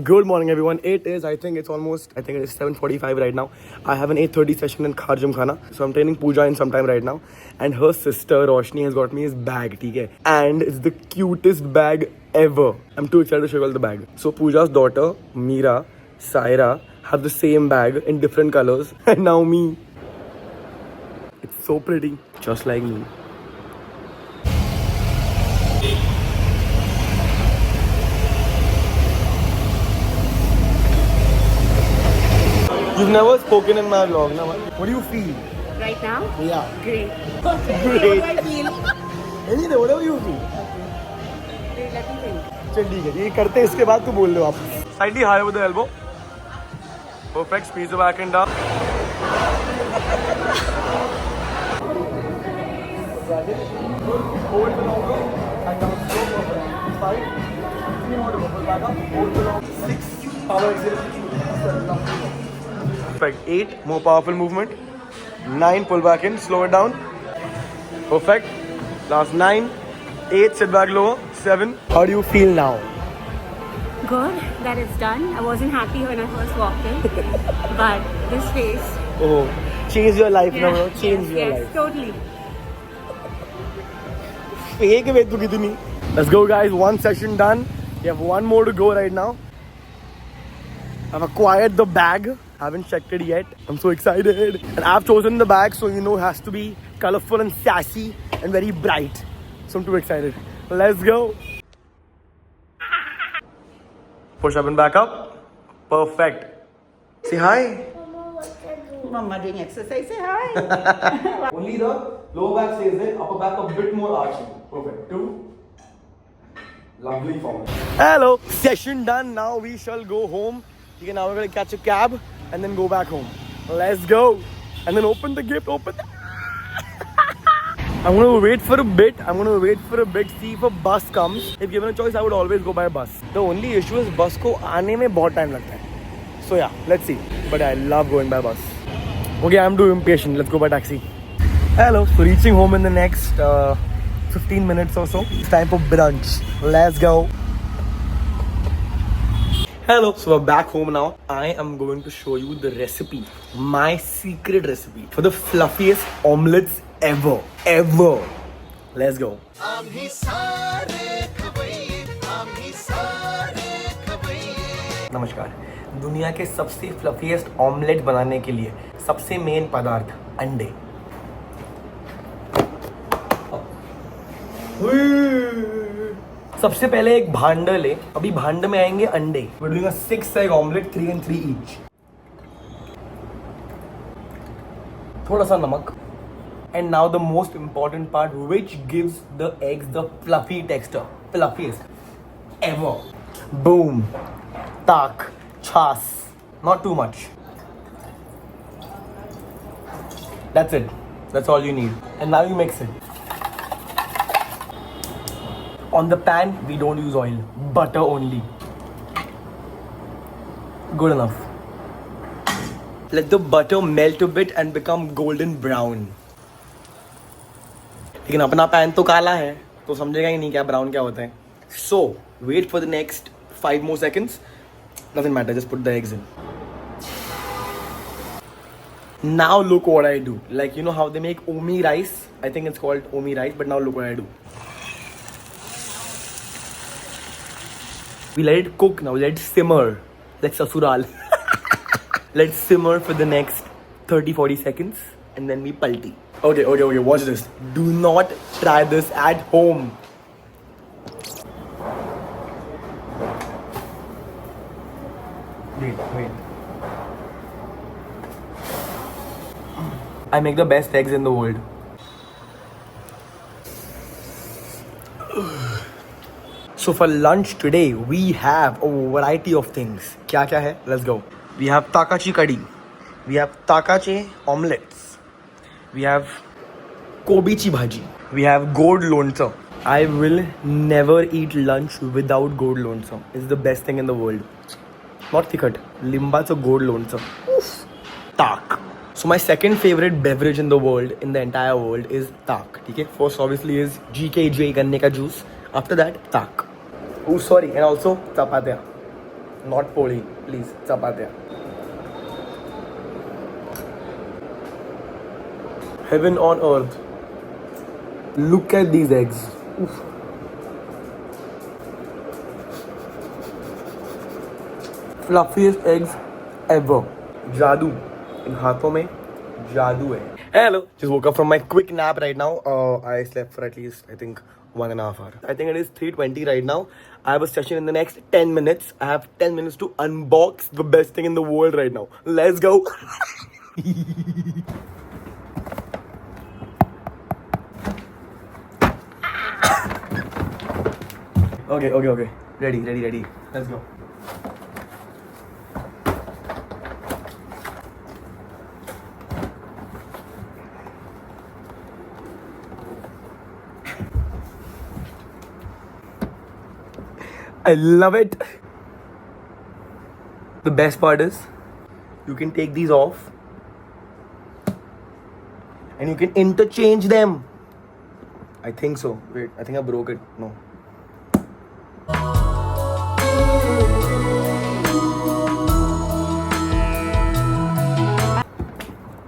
Good morning, everyone. It is 7:45 right now. I have an 8:30 session in Kharjam Khana. So I'm training Pooja in some time right now. And her sister, Roshni, has got me his bag, okay? And it's the cutest bag ever. I'm too excited to show you all the bag. So Pooja's daughter, Meera, Saira, have the same bag in different colors. And now me. It's so pretty. Just like me. You've never spoken in my vlog, na? What do you feel? Right now? Yeah. Great. Great. What I feel? Anything, whatever you feel. Wait, let me think. चल ठीक है, ये करते इसके बाद तू बोल ले वापस. Slightly higher with the elbow. Perfect. Squeeze the back end up. Hold the longer and down slow. Perfect. 5. 3 more to go. Back up. Hold the long. 6. Power exhale. 7. Perfect. 8. More powerful movement. 9. Pull back in. Slow it down. Perfect. Last 9. 8. Sit back lower. 7. How do you feel now? Good that it's done. I wasn't happy when I first walked in. But this face. Oh, change your life, no, bro. Change your yes, life. Totally. Fake with tu kitni. Let's go, guys. One session done. We have one more to go right now. I've acquired the bag. Haven't checked it yet. I'm so excited. And I've chosen the bag, so you know it has to be colorful and sassy and very bright. So I'm too excited. Let's go. Push up and back up. Perfect. Say hi. Mama doing exercise, say hi. Only the lower back stays there, upper back a bit more arching. Perfect. 2. Lovely form. Hello. Session done. Now we shall go home. Okay, now we're going to catch a cab and then go back home. Let's go. And then open the gift. I'm going to wait for a bit. See if a bus comes. If given a choice, I would always go by bus. The only issue is bus ko aane mein bahut time lagta hai. So yeah, let's see. But I love going by bus. Okay, I'm too impatient. Let's go by taxi. Hello. So reaching home in the next 15 minutes or so. It's time for brunch. Let's go. Hello. So we're back home now. I am going to show you the recipe. My secret recipe for the fluffiest omelets ever. Let's go. नमस्कार. दुनिया के सबसे फ्लफीएस्ट omelette बनाने के लिए सबसे main पदार्थ अंडे. सबसे पहले एक भांड ले. अभी भांड में आएंगे अंडे. We're doing a 6-egg omelette, 3 and 3 each. थोड़ा सा नमक. And now the most important part, which gives the eggs the fluffy texture. Fluffiest ever. Boom. Tak. Chas. Not too much. That's it. That's all you need. And now you mix it. On the pan, we don't use oil. Butter only. Good enough. Let the butter melt a bit and become golden brown. लेकिन अपना pan तो काला है तो समझेगा ही नहीं क्या brown क्या होता है. So wait for the next 5 more seconds. Doesn't matter, just put the eggs in. Now look what I do. Like, you know how they make omi rice? I think it's called omi rice, but now look what I do. We let it cook now. Let it simmer. Like sasural. Let's simmer for the next 30-40 seconds and then we palti. Okay, watch this. Do not try this at home. Wait. I make the best eggs in the world. So for lunch today, we have a variety of things. क्या है? Let's go. We have takachi kadhi. We have takachi omelets. We have kobichi bhaji. We have gourd loncha. I will never eat lunch without gourd loncha. It's the best thing in the world. Not tikhat. Limba's a gourd loncha. Oof. Tak. So my second favorite beverage in the world, in the entire world, is tak. Okay? First obviously is GKJ ganne ka juice. After that, tak. Oh sorry, and also chapatya. Not पोळी, please. चपात्या. Heaven on earth. Look at these eggs. Oof. Fluffiest eggs ever. जादू. इन हाथों में जादू है. Hello. Just woke up from my quick nap right now. I slept for at least, I think, 1.5 hours. I think it is 3:20 right now. I have a session in the next 10 minutes. I have 10 minutes to unbox the best thing in the world right now. Let's go. Okay. Ready. Let's go. I love it. The best part is you can take these off and you can interchange them. I think so. Wait, I think I broke it. No.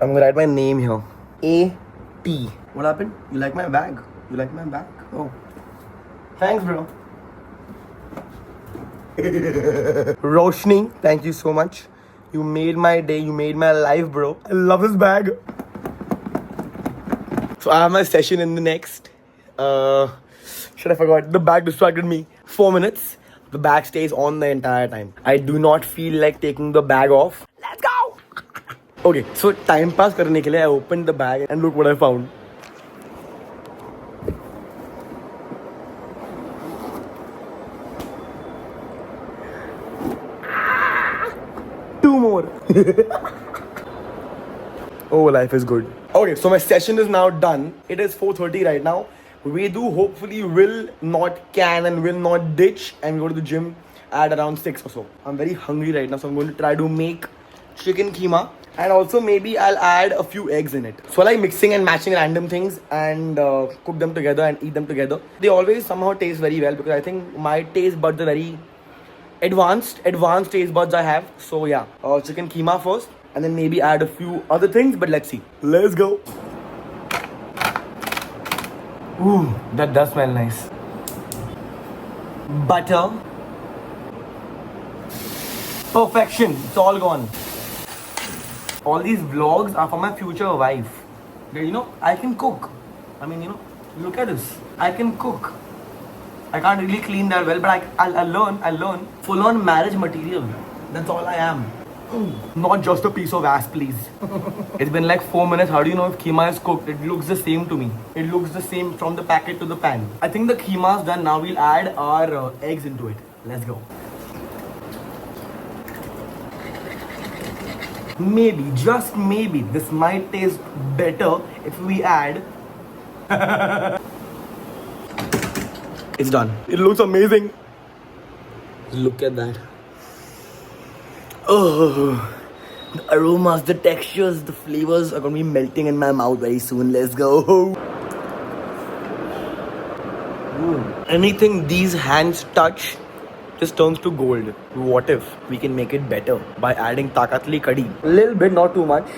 I'm gonna write my name here. A.T. What happened? You like my bag? Oh. Thanks, bro. Roshni, thank you so much. You made my day. You made my life, bro. I love this bag. So I have my session in the next. Shit, I forgot. The bag distracted me. 4 minutes. The bag stays on the entire time. I do not feel like taking the bag off. Let's go. Okay, so time pass करने के लिए I opened the bag and look what I found. Two more. Oh, life is good. Okay, so my session is now done. It is 4:30 right now. Vedu hopefully will not can and will not ditch and go to the gym at around 6 or so. I'm very hungry right now, so I'm going to try to make chicken keema. And also maybe I'll add a few eggs in it. So I like mixing and matching random things and cook them together and eat them together. They always somehow taste very well because I think my taste buds are very advanced taste buds I have. So yeah, chicken keema first and then maybe add a few other things, but let's see. Let's go. Ooh, that does smell nice. Butter. Perfection. It's all gone. All these vlogs are for my future wife. You know, I can cook. I mean, you know, look at this. I can cook. I can't really clean that well, but I'll learn. Full on marriage material. That's all I am. Not just a piece of ass, please. It's been like 4 minutes. How do you know if keema is cooked? It looks the same to me. It looks the same from the packet to the pan. I think the keema is done. Now we'll add our eggs into it. Let's go. Maybe, just maybe, this might taste better if we add. It's done. It looks amazing. Look at that. Oh, the aromas, the textures, the flavors are going to be melting in my mouth very soon. Let's go. Anything these hands touch just turns to gold. What if we can make it better by adding takatli kadhi? A little bit, not too much.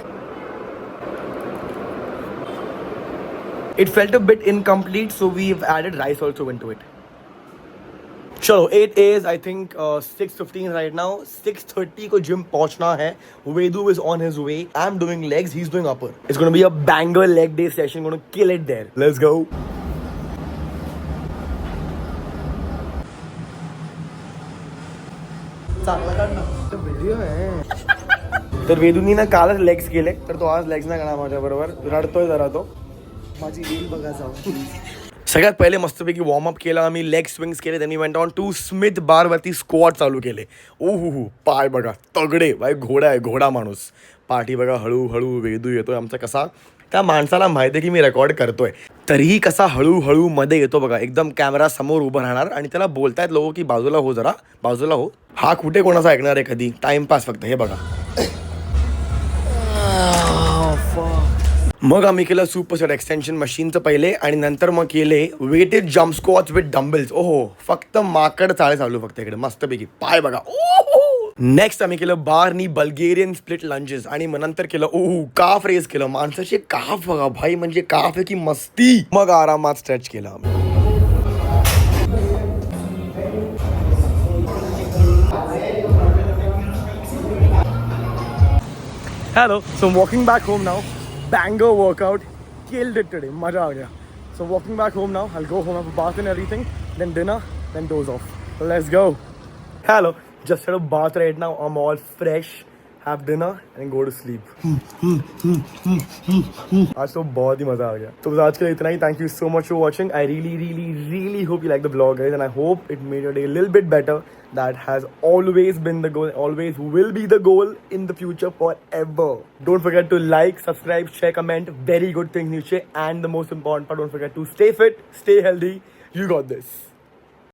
It felt a bit incomplete, so we've added rice also into it. Chalo, it is I think 6:15 right now. 6:30 को gym पहुंचना है. Vedu is on his way. I'm doing legs, he's doing upper. It's gonna be a banger leg day session. Gonna kill it there. Let's go. तर वेदूनी ना कालच legs केले तर तो आज लेग्स नाही करणार माझ्या बरोबर. रडतोय जरा तो. माझी रील बघा जाऊ. सगळ्यात पहिले मस्तपैकी वॉर्मअप केला आम्ही. लेग स्विंग्स केले. त्यांनी वेंट ऑन टू स्मिथ बारवरती स्क्वॉट चालू केले. ओहू पाय बघा तगडे. भाई घोडा आहे, घोडा माणूस. पाठी बघा हळूहळू वेदू येतोय आमचा. कसा त्या माणसाला माहिती आहे की मी रेकॉर्ड करतोय तरीही कसा हळूहळू मध्ये येतो बघा. एकदम कॅमेरा समोर उभं राहणार आणि त्याला बोलतायत लोक की बाजूला हो, जरा बाजूला हो. हा कुठे कोणाचा ऐकणार आहे कधी. टाइमपास फक्त. हे बघा. मग आम्ही केलं सुपर सेट एक्सटेन्शन मशीनचं पहिले आणि नंतर मग केले weighted jump squats with dumbbells. ओहो फक्त माकड चाळे चालू फक्त इकडे मस्तपैकी. पाय बघा. ओहो नेक्स्ट आम्ही केलं बारनी बल्गेरियन स्प्लिट लंजेस आणि मग नंतर केलं काफ रेस केलं. माणसाचे काफ बघा भाई, म्हणजे काफ आहे की मस्ती. मग आरामात स्ट्रेच केलं आम्ही. Hello, so I'm walking back home now. Banger workout, killed it today. Maja aa gaya. So walking back home now. I'll go home, have a bath and everything, then dinner, then doze off. So let's go. Hello, just had a bath right now. I'm all fresh. Have dinner and go to sleep. आज तो बहुत ही मजा आ गया. तो आज के लिए इतना ही. Thank you so much for watching. I really hope you like the vlog, guys, and I hope it made your day a little bit better. That has always been the goal, always will be the goal in the future forever. Don't forget to like, subscribe, share, comment. Very good things, Niche. And the most important part, don't forget to stay fit, stay healthy. You got this.